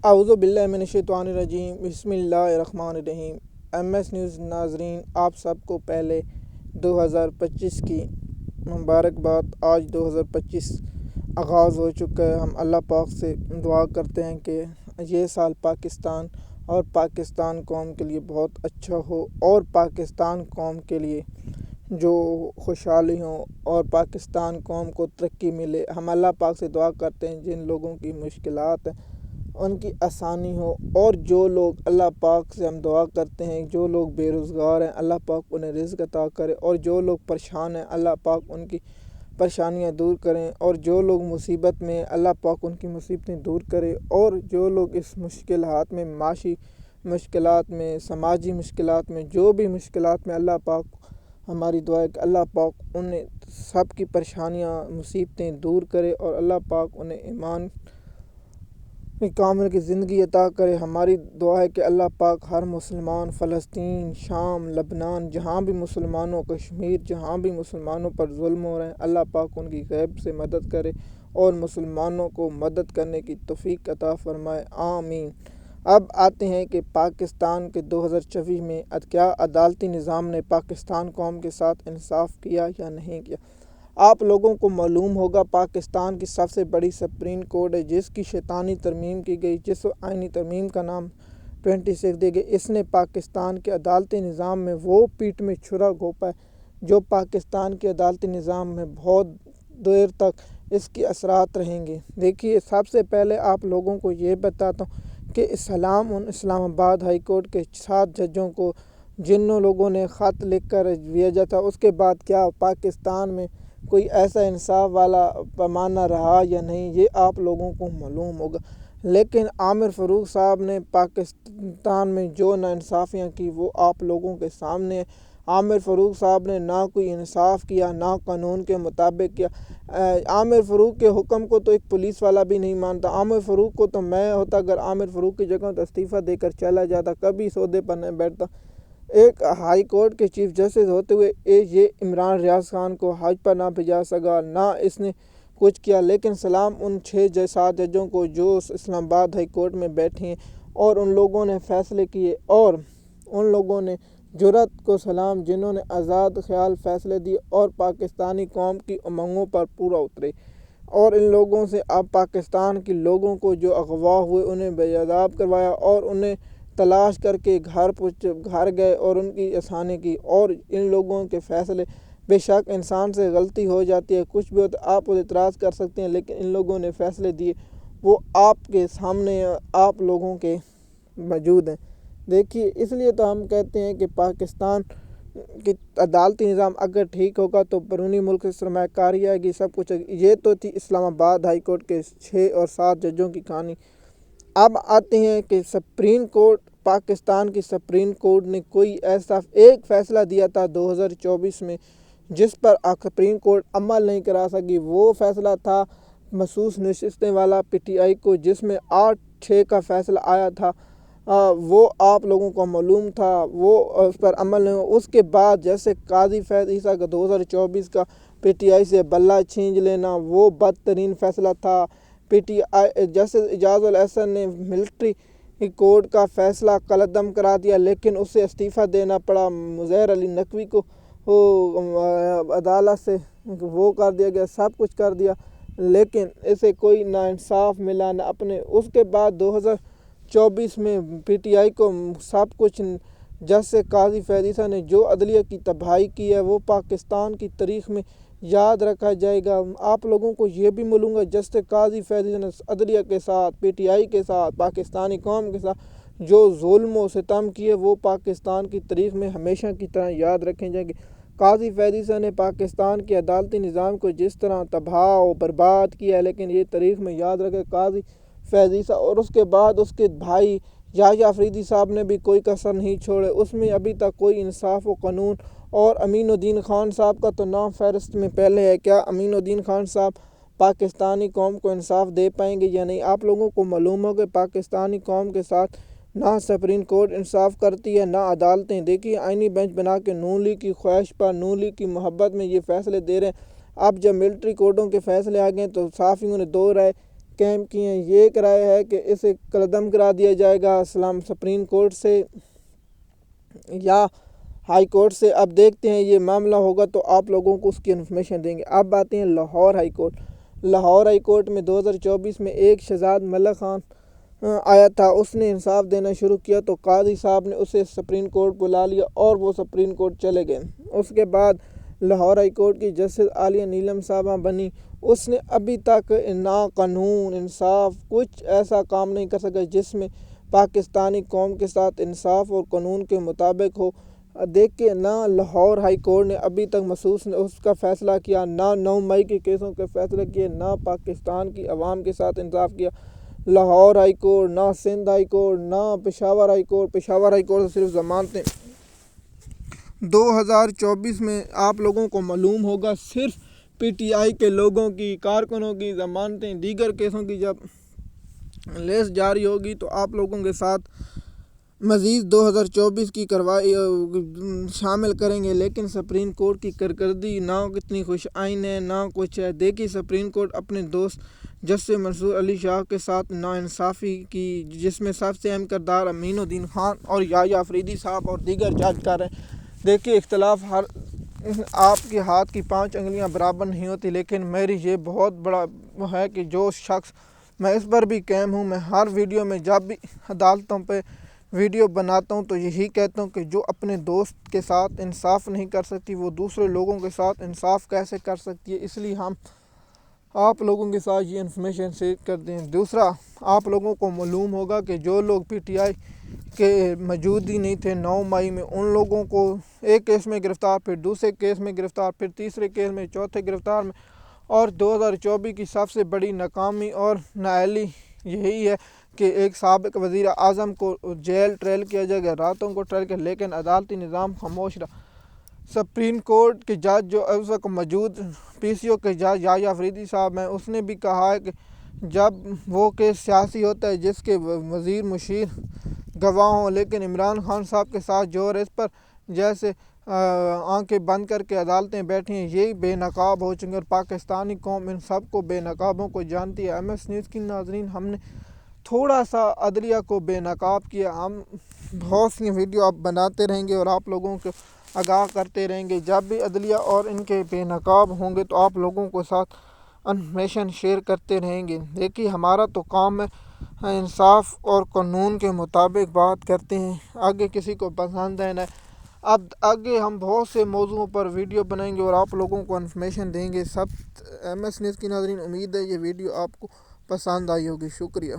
اعوذ باللہ من الشیطان الرجیم بسم اللہ الرحمن الرحیم۔ MS نیوز ناظرین، آپ سب کو پہلے 2025 کی مبارکباد۔ آج 2025 آغاز ہو چکا ہے۔ ہم اللہ پاک سے دعا کرتے ہیں کہ یہ سال پاکستان اور پاکستان قوم کے لیے بہت اچھا ہو، اور پاکستان قوم کے لیے جو خوشحالی ہوں اور پاکستان قوم کو ترقی ملے۔ ہم اللہ پاک سے دعا کرتے ہیں جن لوگوں کی مشکلات ہیں ان کی آسانی ہو، اور جو لوگ اللہ پاک سے ہم دعا کرتے ہیں، جو لوگ بے روزگار ہیں اللہ پاک انہیں رزق عطا کرے، اور جو لوگ پریشان ہیں اللہ پاک ان کی پریشانیاں دور کریں، اور جو لوگ مصیبت میں ہیں اللہ پاک ان کی مصیبتیں دور کرے، اور جو لوگ اس مشکلات میں، معاشی مشکلات میں، سماجی مشکلات میں، جو بھی مشکلات میں، اللہ پاک ہماری دعا ہے کہ اللہ پاک انہیں سب کی پریشانیاں مصیبتیں دور کرے، اور اللہ پاک انہیں ایمان کامل کی زندگی عطا کرے۔ ہماری دعا ہے کہ اللہ پاک ہر مسلمان، فلسطین، شام، لبنان، جہاں بھی مسلمانوں، کشمیر، جہاں بھی مسلمانوں پر ظلم ہو رہے ہیں اللہ پاک ان کی غیب سے مدد کرے اور مسلمانوں کو مدد کرنے کی توفیق عطا فرمائے، آمین۔ اب آتے ہیں کہ پاکستان کے 2024 میں کیا عدالتی نظام نے پاکستان قوم کے ساتھ انصاف کیا یا نہیں کیا۔ آپ لوگوں کو معلوم ہوگا پاکستان کی سب سے بڑی سپریم کورٹ ہے جس کی شیطانی ترمیم کی گئی، جس آئینی ترمیم کا نام 26 دی گئی۔ اس نے پاکستان کے عدالتی نظام میں وہ پیٹ میں چھرا گھونپا ہے جو پاکستان کے عدالتی نظام میں بہت دیر تک اس کی اثرات رہیں گے۔ دیکھیے، سب سے پہلے آپ لوگوں کو یہ بتاتا ہوں کہ اسلام آباد ہائی کورٹ کے 7 ججوں کو جنوں لوگوں نے خط لکھ کر بھیجا تھا، اس کے بعد کیا پاکستان میں کوئی ایسا انصاف والا پیمانہ رہا یا نہیں، یہ آپ لوگوں کو معلوم ہوگا۔ لیکن عامر فاروق صاحب نے پاکستان میں جو ناانصافیاں کی وہ آپ لوگوں کے سامنے ہے۔ عامر فاروق صاحب نے نہ کوئی انصاف کیا، نہ قانون کے مطابق کیا۔ عامر فاروق کے حکم کو تو ایک پولیس والا بھی نہیں مانتا۔ عامر فاروق کو تو میں ہوتا اگر عامر فاروق کی جگہ تو استعفیٰ دے کر چلا جاتا، کبھی سودے پر نہیں بیٹھتا۔ ایک ہائی کورٹ کے چیف جسٹس ہوتے ہوئے یہ عمران ریاض خان کو حج پر نہ بھیجا سکا، نہ اس نے کچھ کیا۔ لیکن سلام ان 7 ججوں کو جو اسلام آباد ہائی کورٹ میں بیٹھے ہیں اور ان لوگوں نے فیصلے کیے، اور ان لوگوں نے جرأت کو سلام جنہوں نے آزاد خیال فیصلے دیے اور پاکستانی قوم کی امنگوں پر پورا اترے، اور ان لوگوں سے اب پاکستان کے لوگوں کو جو اغوا ہوئے انہیں بے عذاب کروایا، اور انہیں تلاش کر کے گھر گئے اور ان کی آسانی کی۔ اور ان لوگوں کے فیصلے، بے شک انسان سے غلطی ہو جاتی ہے، کچھ بھی ہوتا ہے، آپ اعتراض کر سکتے ہیں، لیکن ان لوگوں نے فیصلے دیے وہ آپ کے سامنے آپ لوگوں کے موجود ہیں۔ دیکھیے، اس لیے تو ہم کہتے ہیں کہ پاکستان کی عدالتی نظام اگر ٹھیک ہوگا تو بیرونی ملک سے سرمایہ کاری آئے گی، سب کچھ آئے گی۔ یہ تو تھی اسلام آباد ہائی کورٹ کے 6 اور 7 ججوں کی کہانی۔ اب آتے ہیں کہ سپریم کورٹ، پاکستان کی سپریم کورٹ نے کوئی ایسا ایک فیصلہ دیا تھا 2024 میں جس پر سپریم کورٹ عمل نہیں کرا سکی۔ وہ فیصلہ تھا مخصوص نشستیں والا PTI کو، جس میں 8-6 کا فیصلہ آیا تھا۔ وہ آپ لوگوں کو معلوم تھا، وہ اس پر عمل نہیں ہوا۔ اس کے بعد جیسے قاضی فیض عیسیٰ کا 2024 کا PTI سے بلہ چھین لینا، وہ بدترین فیصلہ تھا۔ PTI جسٹس اعجاز الاحسن نے ملٹری کورٹ کا فیصلہ کالعدم کرا دیا، لیکن اسے استعفیٰ دینا پڑا۔ مظہر علی نقوی کو عدالت سے وہ کر دیا گیا، سب کچھ کر دیا، لیکن اسے کوئی نہ انصاف ملا نہ اپنے۔ اس کے بعد 2024 میں PTI کو سب کچھ جسٹس قاضی فیض عیسیٰ نے جو عدلیہ کی تباہی کی ہے وہ پاکستان کی تاریخ میں یاد رکھا جائے گا۔ آپ لوگوں کو یہ بھی معلوم ہے جسٹس قاضی فیض عیسیٰ نے عدلیہ کے ساتھ، PTI کے ساتھ، پاکستانی قوم کے ساتھ جو ظلم و ستم کیے وہ پاکستان کی تاریخ میں ہمیشہ کی طرح یاد رکھے جائیں گے۔ قاضی فیض عیسیٰ نے پاکستان کے عدالتی نظام کو جس طرح تباہ و برباد کیا ہے، لیکن یہ تاریخ میں یاد رکھے قاضی فیض عیسیٰ، اور اس کے بعد اس کے بھائی یحییٰ آفریدی صاحب نے بھی کوئی کسر نہیں چھوڑے، اس میں ابھی تک کوئی انصاف و قانون۔ اور امین الدین خان صاحب کا تو نام فہرست میں پہلے ہے، کیا امین الدین خان صاحب پاکستانی قوم کو انصاف دے پائیں گے یا نہیں۔ آپ لوگوں کو معلوم ہو کہ پاکستانی قوم کے ساتھ نہ سپریم کورٹ انصاف کرتی ہے نہ عدالتیں۔ دیکھیے، آئینی بینچ بنا کے نون لیگ کی خواہش پر، نون لیگ کی محبت میں یہ فیصلے دے رہے ہیں۔ اب جب ملٹری کورٹوں کے فیصلے آ گئے تو صحافیوں نے 2 رائے کیمپ کی ہیں۔ یہ ایک رائے ہے کہ اسے کالعدم کرا دیا جائے گا سپریم کورٹ سے یا ہائی کورٹ سے۔ اب دیکھتے ہیں یہ معاملہ ہوگا تو آپ لوگوں کو اس کی انفارمیشن دیں گے۔ اب آتے ہیں Lahore high court. Lahore high court میں 2024 میں ایک شہزاد ملک خان آیا تھا، اس نے انصاف دینا شروع کیا تو قاضی صاحب نے اسے سپریم کورٹ بلا لیا اور وہ سپریم کورٹ چلے گئے۔ اس کے بعد لاہور ہائی کورٹ کی جسٹس عالیہ نیلم صاحبہ بنی۔ اس نے ابھی تک نہ قانون انصاف کچھ ایسا کام نہیں کر سکا جس میں پاکستانی قوم کے ساتھ انصاف اور قانون کے مطابق ہو۔ دیکھیں نہ لاہور ہائی کورٹ نے ابھی تک محسوس اس کا فیصلہ کیا، نہ 9 مئی کے کیسوں کا فیصلہ کیا، نہ پاکستان کی عوام کے ساتھ انصاف کیا۔ لاہور ہائی کورٹ، نہ سندھ ہائی کورٹ، نہ Peshawar high court. Peshawar high court سے صرف ضمانتیں 2024 میں آپ لوگوں کو معلوم ہوگا صرف پی ٹی آئی کے لوگوں کی کارکنوں کی ضمانتیں، دیگر کیسوں کی جب لسٹ جاری ہوگی تو آپ لوگوں کے ساتھ مزید 2024 کی کارروائی شامل کریں گے۔ لیکن سپریم کورٹ کی کارکردگی نہ کتنی خوش آئین ہے نہ کچھ ہے۔ دیکھیے سپریم کورٹ اپنے دوست جسٹس منصور علی شاہ کے ساتھ ناانصافی کی، جس میں سب سے اہم کردار امین الدین خان اور یحییٰ افریدی صاحب اور دیگر جج کر رہے ہیں۔ دیکھیے اختلاف آپ کے ہاتھ کی 5 انگلیاں برابر نہیں ہوتی، لیکن میری یہ بہت بڑا ہے کہ جو شخص میں اس پر بھی قائم ہوں، میں ہر ویڈیو میں جب بھی عدالتوں پہ ویڈیو بناتا ہوں تو یہی کہتا ہوں کہ جو اپنے دوست کے ساتھ انصاف نہیں کر سکتی وہ دوسرے لوگوں کے ساتھ انصاف کیسے کر سکتی ہے۔ اس لیے ہم آپ لوگوں کے ساتھ یہ انفارمیشن شیئر کرتے ہیں۔ دوسرا، آپ لوگوں کو معلوم ہوگا کہ جو لوگ پی ٹی آئی کے موجود ہی نہیں تھے 9 مئی میں، ان لوگوں کو ایک کیس میں گرفتار، پھر دوسرے کیس میں گرفتار، پھر تیسرے کیس میں، چوتھے گرفتار میں، اور 2024 کی سب سے بڑی ناکامی اور نااہلی یہی ہے کہ ایک سابق وزیر اعظم کو جیل ٹرائل کیا جائے گا، راتوں کو ٹرائل کیا، لیکن عدالتی نظام خاموش رہا۔ سپریم کورٹ کے جج جو اس وقت موجود پی سی او کے جج یحییٰ افریدی صاحب ہیں، اس نے بھی کہا ہے کہ جب وہ کیس سیاسی ہوتا ہے جس کے وزیر مشیر گواہ ہوں، لیکن عمران خان صاحب کے ساتھ جو اور اس پر جیسے آنکھیں بند کر کے عدالتیں بیٹھی ہیں، یہی بے نقاب ہو چکے اور پاکستانی قوم ان سب کو بے نقابوں کو جانتی ہے۔ ایم ایس نیوز کی ناظرین، ہم نے تھوڑا سا عدلیہ کو بے نقاب کیا، ہم بہت سی ویڈیو آپ بناتے رہیں گے اور آپ لوگوں کو آگاہ کرتے رہیں گے۔ جب بھی عدلیہ اور ان کے بے نقاب ہوں گے تو آپ لوگوں کے ساتھ انفارمیشن شیئر کرتے رہیں گے۔ دیکھیے ہمارا تو کام ہے انصاف اور قانون کے مطابق بات کرتے ہیں، آگے کسی کو پسند ہے نہ۔ اب آگے ہم بہت سے موضوعوں پر ویڈیو بنائیں گے اور آپ لوگوں کو انفارمیشن دیں گے۔ سب ایم ایس نیوز کی ناظرین، امید ہے یہ ویڈیو آپ کو پسند آئی ہوگی۔ شکریہ۔